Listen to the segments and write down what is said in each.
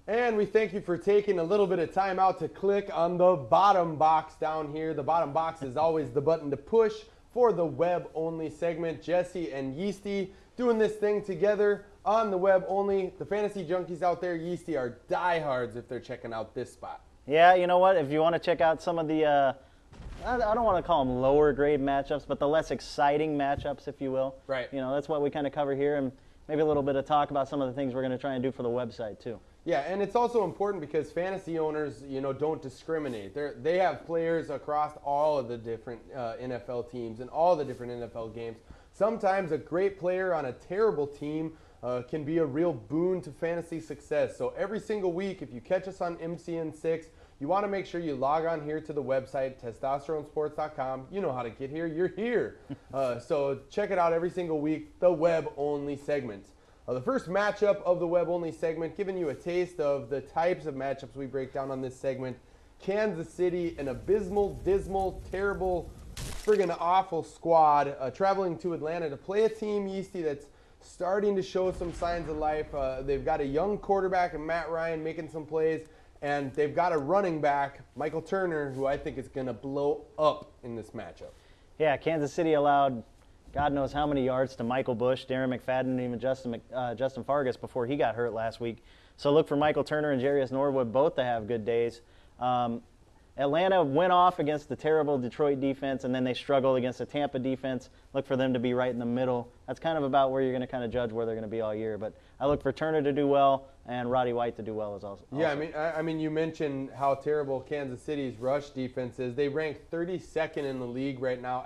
And we thank you for taking a little bit of time out to click on the bottom box down here. The bottom box is always the button to push for the web-only segment. Jesse and Yeasty doing this thing together on the web only. The fantasy junkies out there, Yeasty, are diehards if they're checking out this spot. Yeah, you know what? If you want to check out some of the, I don't want to call them lower grade matchups, but the less exciting matchups, if you will. Right. You know, that's what we kind of cover here, and maybe a little bit of talk about some of the things we're going to try and do for the website too. Yeah, and it's also important because fantasy owners, don't discriminate. They have players across all of the different NFL teams and all the different NFL games. Sometimes a great player on a terrible team can be a real boon to fantasy success. So every single week, if you catch us on MCN6, you want to make sure you log on here to the website, testosteronesports.com. You know how to get here. You're here. So check it out every single week, the web-only segment. The first matchup of the web-only segment, giving you a taste of the types of matchups we break down on this segment. Kansas City, an abysmal, dismal, terrible, friggin' awful squad, traveling to Atlanta to play a team, Yeasty, that's starting to show some signs of life. They've got a young quarterback in Matt Ryan making some plays, and they've got a running back, Michael Turner, who I think is going to blow up in this matchup. Yeah, Kansas City allowed God knows how many yards to Michael Bush, Darren McFadden, and even Justin Fargas before he got hurt last week. So look for Michael Turner and Jarius Norwood both to have good days. Atlanta went off against the terrible Detroit defense, and then they struggled against the Tampa defense. Look for them to be right in the middle. That's kind of about where you're going to kind of judge where they're going to be all year. But I look for Turner to do well and Roddy White to do well as also. Yeah, I mean, you mentioned how terrible Kansas City's rush defense is. They rank 32nd in the league right now,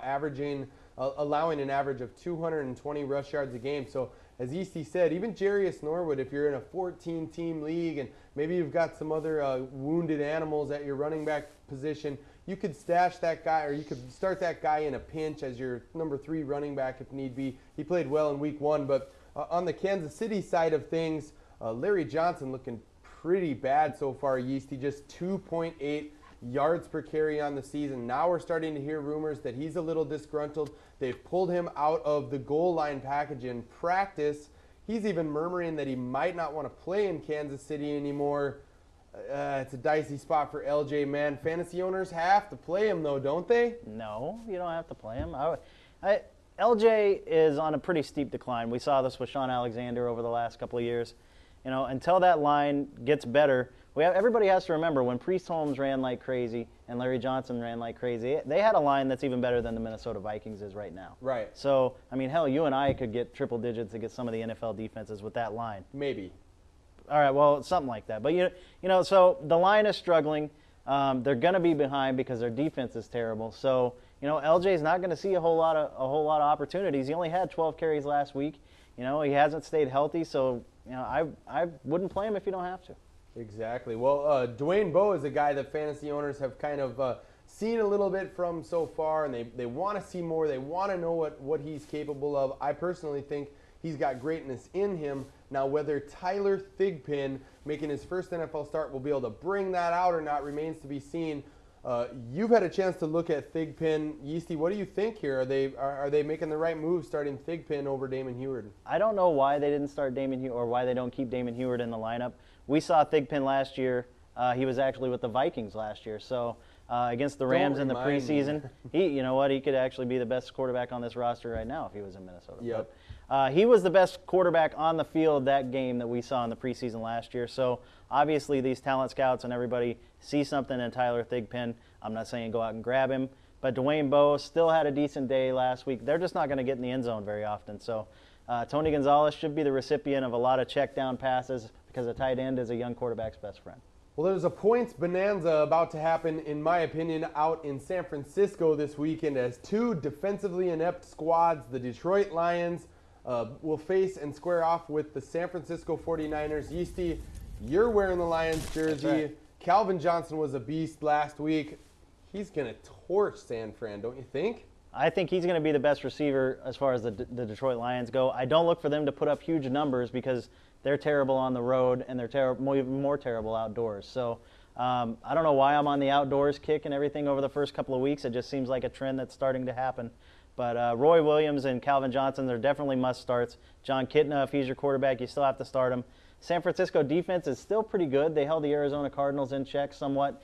allowing an average of 220 rush yards a game. So as Easty said, even Jarius Norwood, if you're in a 14-team league and maybe you've got some other wounded animals at your running back position, you could stash that guy, or you could start that guy in a pinch as your number 3 running back if need be. He played well in week 1, but on the Kansas City side of things, Larry Johnson looking pretty bad so far, Yeasty, just 2.8 yards per carry on the season. Now we're starting to hear rumors that he's a little disgruntled. They've pulled him out of the goal line package in practice. He's even murmuring that he might not want to play in Kansas City anymore. It's a dicey spot for LJ, man. Fantasy owners have to play him, though, don't they? No, you don't have to play him. LJ is on a pretty steep decline. We saw this with Sean Alexander over the last couple of years. You know, until that line gets better, everybody has to remember when Priest Holmes ran like crazy and Larry Johnson ran like crazy, they had a line that's even better than the Minnesota Vikings is right now. Right. So, I mean, hell, you and I could get triple digits against some of the NFL defenses with that line. Maybe. All right, well, something like that. But, you know, so the line is struggling. They're going to be behind because their defense is terrible. So, you know, LJ's not going to see a whole lot of opportunities. He only had 12 carries last week. You know, he hasn't stayed healthy, so, you know, I wouldn't play him if you don't have to. Exactly. Well, Dwayne Bowe is a guy that fantasy owners have kind of seen a little bit from so far, and they want to see more. They want to know what he's capable of. I personally think he's got greatness in him. Now, whether Tyler Thigpen, making his first NFL start, will be able to bring that out or not remains to be seen. You've had a chance to look at Thigpen. Yeasty, what do you think here? Are they making the right move starting Thigpen over Damon Huard? I don't know why they didn't start Damon Huard or why they don't keep Damon Huard in the lineup. We saw Thigpen last year. He was actually with the Vikings last year. So against the Rams in the preseason, you know what? He could actually be the best quarterback on this roster right now if he was in Minnesota. Yep. But, he was the best quarterback on the field that game that we saw in the preseason last year. So obviously these talent scouts and everybody see something in Tyler Thigpen. I'm not saying go out and grab him. But Dwayne Bowe still had a decent day last week. They're just not going to get in the end zone very often. So Tony Gonzalez should be the recipient of a lot of check down passes because a tight end is a young quarterback's best friend. Well, there's a points bonanza about to happen, in my opinion, out in San Francisco this weekend as 2 defensively inept squads, the Detroit Lions, will face and square off with the San Francisco 49ers. Yeasty, you're wearing the Lions jersey. Right. Calvin Johnson was a beast last week. He's going to torch San Fran, don't you think? I think he's going to be the best receiver as far as the Detroit Lions go. I don't look for them to put up huge numbers because they're terrible on the road and they're even more terrible outdoors. So I don't know why I'm on the outdoors kick and everything over the first couple of weeks. It just seems like a trend that's starting to happen. But Roy Williams and Calvin Johnson, they're definitely must-starts. John Kitna, if he's your quarterback, you still have to start him. San Francisco defense is still pretty good. They held the Arizona Cardinals in check somewhat.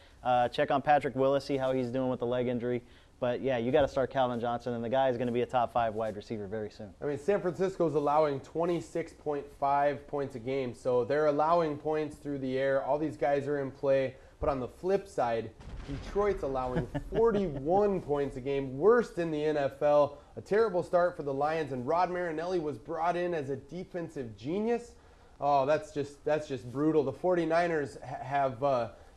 Check on Patrick Willis, see how he's doing with the leg injury. But, yeah, you got to start Calvin Johnson, and the guy is going to be a top 5 wide receiver very soon. I mean, San Francisco's allowing 26.5 points a game, so they're allowing points through the air. All these guys are in play. But on the flip side, Detroit's allowing 41 points a game, worst in the NFL. A terrible start for the Lions, and Rod Marinelli was brought in as a defensive genius. Oh, that's just brutal. The 49ers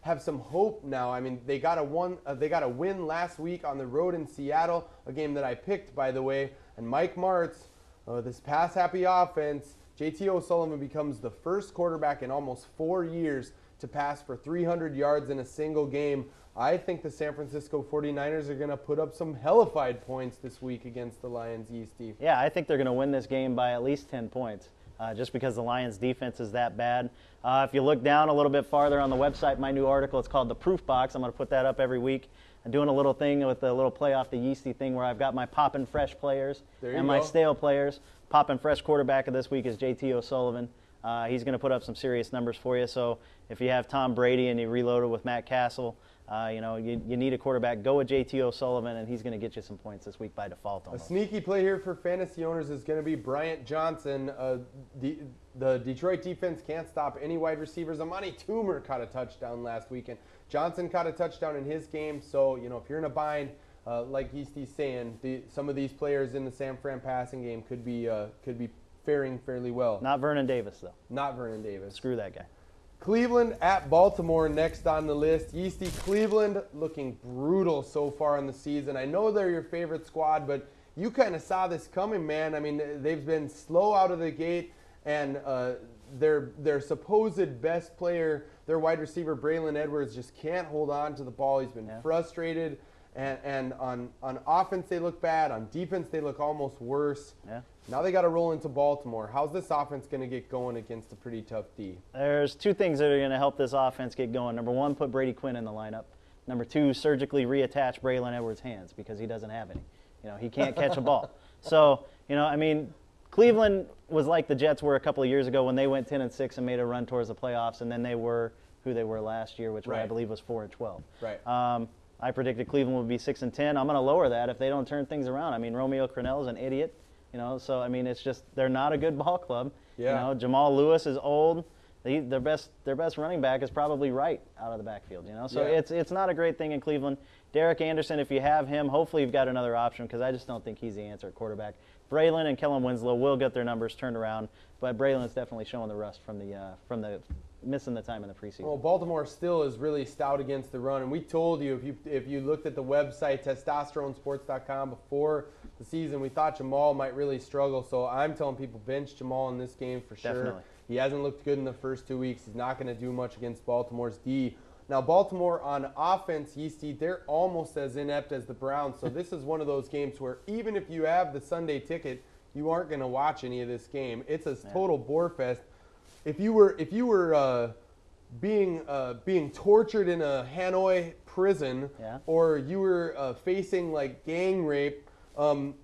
have some hope now. I mean, they got a win last week on the road in Seattle, a game that I picked, by the way. And Mike Martz, this pass-happy offense, JT O'Sullivan becomes the first quarterback in almost 4 years to pass for 300 yards in a single game. I think the San Francisco 49ers are going to put up some hellified points this week against the Lions, Steve. Yeah, I think they're going to win this game by at least 10 points. Just because the Lions' defense is that bad. If you look down a little bit farther on the website, my new article, it's called The Proof Box. I'm going to put that up every week. I'm doing a little thing with a little play off the Yeasty thing where I've got my poppin' fresh players and my stale players. Poppin' fresh quarterback of this week is JT O'Sullivan. He's going to put up some serious numbers for you. So if you have Tom Brady and you reloaded with Matt Castle, you need a quarterback. Go with JT O'Sullivan, and he's going to get you some points this week by default. Almost. A sneaky play here for fantasy owners is going to be Bryant Johnson. The Detroit defense can't stop any wide receivers. Amani Toomer caught a touchdown last weekend. Johnson caught a touchdown in his game. So, if you're in a bind, like Easty's saying, some of these players in the San Fran passing game could be faring fairly well. Not Vernon Davis, though. Not Vernon Davis. Screw that guy. Cleveland at Baltimore next on the list. Yeasty, Cleveland looking brutal so far in the season. I know they're your favorite squad, but you kind of saw this coming, man. I mean, they've been slow out of the gate, and their supposed best player, their wide receiver, Braylon Edwards, just can't hold on to the ball. He's been frustrated, and on offense they look bad. On defense they look almost worse. Yeah. Now they got to roll into Baltimore. How's this offense going to get going against a pretty tough D? There's two things that are going to help this offense get going. Number one, put Brady Quinn in the lineup. Number two, surgically reattach Braylon Edwards' hands because he doesn't have any. He can't catch a ball. So, Cleveland was like the Jets were a couple of years ago when they went 10-6 and made a run towards the playoffs, and then they were who they were last year, which I believe was 4-12. Right. I predicted Cleveland would be 6-10. I'm going to lower that if they don't turn things around. I mean, Romeo Crennel is an idiot. So I mean, it's just they're not a good ball club. Yeah. Jamal Lewis is old. Their best running back is probably Wright out of the backfield. So it's not a great thing in Cleveland. Derek Anderson, if you have him, hopefully you've got another option because I just don't think he's the answer at quarterback. Braylon and Kellen Winslow will get their numbers turned around, but Braylon's definitely showing the rust from the missing the time in the preseason. Well, Baltimore still is really stout against the run, and we told you if you looked at the website testosteronesports.com before the season, we thought Jamal might really struggle. So I'm telling people bench Jamal in this game for sure. Definitely. He hasn't looked good in the first 2 weeks. He's not going to do much against Baltimore's D. Now, Baltimore on offense, Yeasty, they're almost as inept as the Browns. So this is one of those games where even if you have the Sunday ticket, you aren't going to watch any of this game. It's a total bore fest. If you were being tortured in a Hanoi prison, or you were facing like gang rape,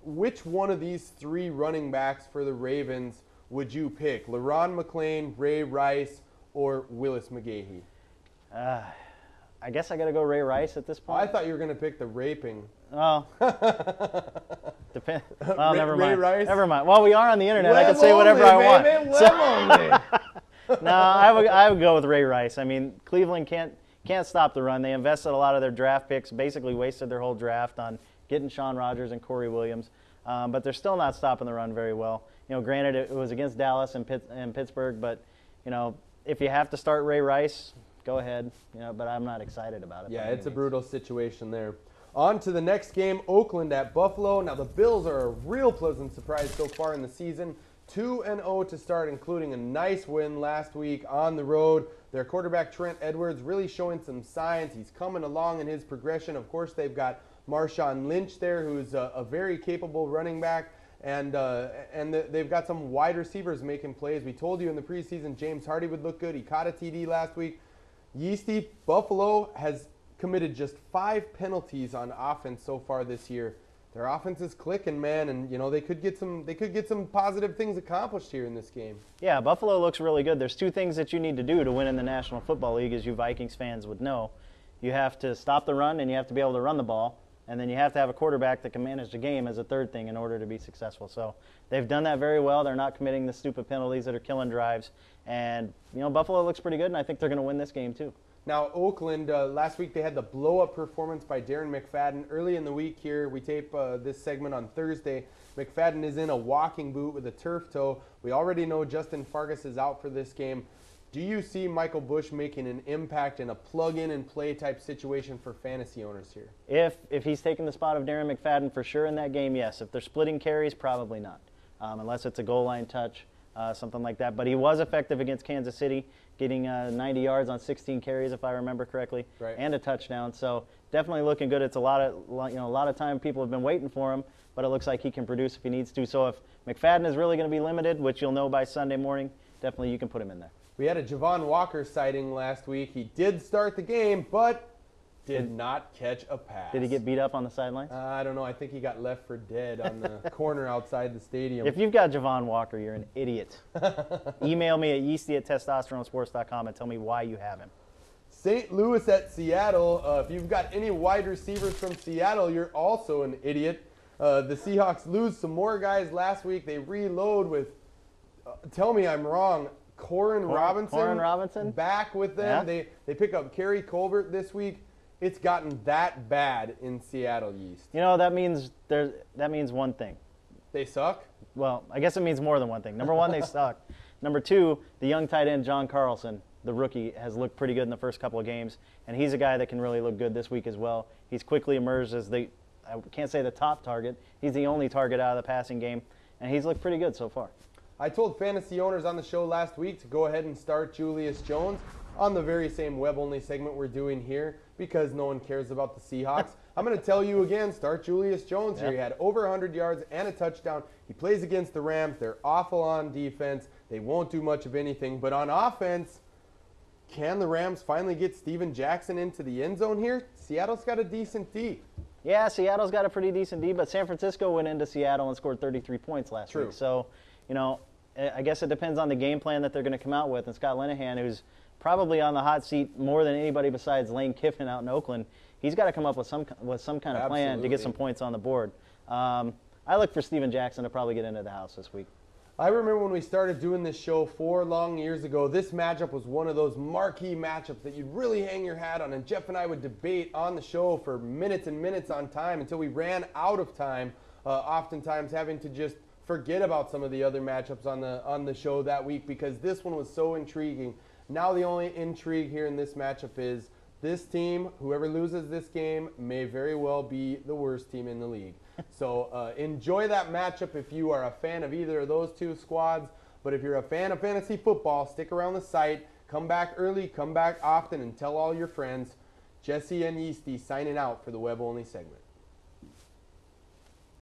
which one of these three running backs for the Ravens would you pick? LaRon McClain, Ray Rice, or Willis McGahee? I guess I got to go Ray Rice at this point. I thought you were going to pick the raping. Oh. Well, never mind. Ray Rice? Never mind. Well, we are on the internet. I can say whatever I want. No, I would go with Ray Rice. I mean, Cleveland can't stop the run. They invested a lot of their draft picks, basically wasted their whole draft on getting Shaun Rogers and Corey Williams. But they're still not stopping the run very well. Granted, it was against Dallas and Pittsburgh, but, if you have to start Ray Rice, go ahead. But I'm not excited about it. Yeah, it's a brutal situation there. On to the next game, Oakland at Buffalo. Now, the Bills are a real pleasant surprise so far in the season. 2-0 to start, including a nice win last week on the road. Their quarterback, Trent Edwards, really showing some signs. He's coming along in his progression. Of course, they've got Marshawn Lynch there, who's a very capable running back. And they've got some wide receivers making plays. We told you in the preseason James Hardy would look good. He caught a TD last week. Yeasty, Buffalo has committed just 5 penalties on offense so far this year. Their offense is clicking, man, and they could get some positive things accomplished here in this game. Yeah, Buffalo looks really good. There's two things that you need to do to win in the National Football League, as you Vikings fans would know. You have to stop the run, and you have to be able to run the ball, and then you have to have a quarterback that can manage the game as a third thing in order to be successful. So they've done that very well. They're not committing the stupid penalties that are killing drives, and Buffalo looks pretty good, and I think they're going to win this game too. Now, Oakland, last week they had the blow-up performance by Darren McFadden. Early in the week here, we tape this segment on Thursday. McFadden is in a walking boot with a turf toe. We already know Justin Fargas is out for this game. Do you see Michael Bush making an impact in a plug-in-and-play type situation for fantasy owners here? If he's taking the spot of Darren McFadden for sure in that game, yes. If they're splitting carries, probably not, unless it's a goal line touch. Something like that. But he was effective against Kansas City, getting 90 yards on 16 carries, if I remember correctly, right, and a touchdown. So definitely looking good. It's a lot of time people have been waiting for him, but it looks like he can produce if he needs to. So if McFadden is really going to be limited, which you'll know by Sunday morning, definitely you can put him in there. We had a Javon Walker sighting last week. He did start the game, but did not catch a pass. Did he get beat up on the sidelines? I don't know. I think he got left for dead on the corner outside the stadium. If you've got Javon Walker, you're an idiot. Email me at yeasty@testosteronesports.com and tell me why you have him. St. Louis at Seattle. If you've got any wide receivers from Seattle, you're also an idiot. The Seahawks lose some more guys last week. They reload with, tell me I'm wrong, Corin Robinson back with them. Yeah. They pick up Kerry Colbert this week. It's gotten that bad in Seattle, Yeast. That means one thing. They suck? Well, I guess it means more than one thing. Number one, they suck. Number two, the young tight end John Carlson, the rookie, has looked pretty good in the first couple of games, and he's a guy that can really look good this week as well. He's quickly emerged as I can't say the top target. He's the only target out of the passing game, and he's looked pretty good so far. I told fantasy owners on the show last week to go ahead and start Julius Jones on the very same web-only segment we're doing here because no one cares about the Seahawks. I'm going to tell you again, start Julius Jones here. He had over 100 yards and a touchdown. He plays against the Rams. They're awful on defense. They won't do much of anything. But on offense, can the Rams finally get Steven Jackson into the end zone here? Seattle's got a decent D. Yeah, Seattle's got a pretty decent D, but San Francisco went into Seattle and scored 33 points last week. So, I guess it depends on the game plan that they're going to come out with. And Scott Linehan, who's probably on the hot seat more than anybody besides Lane Kiffin out in Oakland, he's got to come up with some kind of plan to get some points on the board. I look for Steven Jackson to probably get into the house this week. I remember when we started doing this show 4 long years ago, this matchup was one of those marquee matchups that you'd really hang your hat on, and Jeff and I would debate on the show for minutes and minutes on time until we ran out of time, oftentimes having to just forget about some of the other matchups on the show that week because this one was so intriguing. Now the only intrigue here in this matchup is this team, whoever loses this game, may very well be the worst team in the league. So enjoy that matchup if you are a fan of either of those two squads. But if you're a fan of fantasy football, stick around the site. Come back early, come back often, and tell all your friends. Jesse and Yeasty signing out for the web-only segment.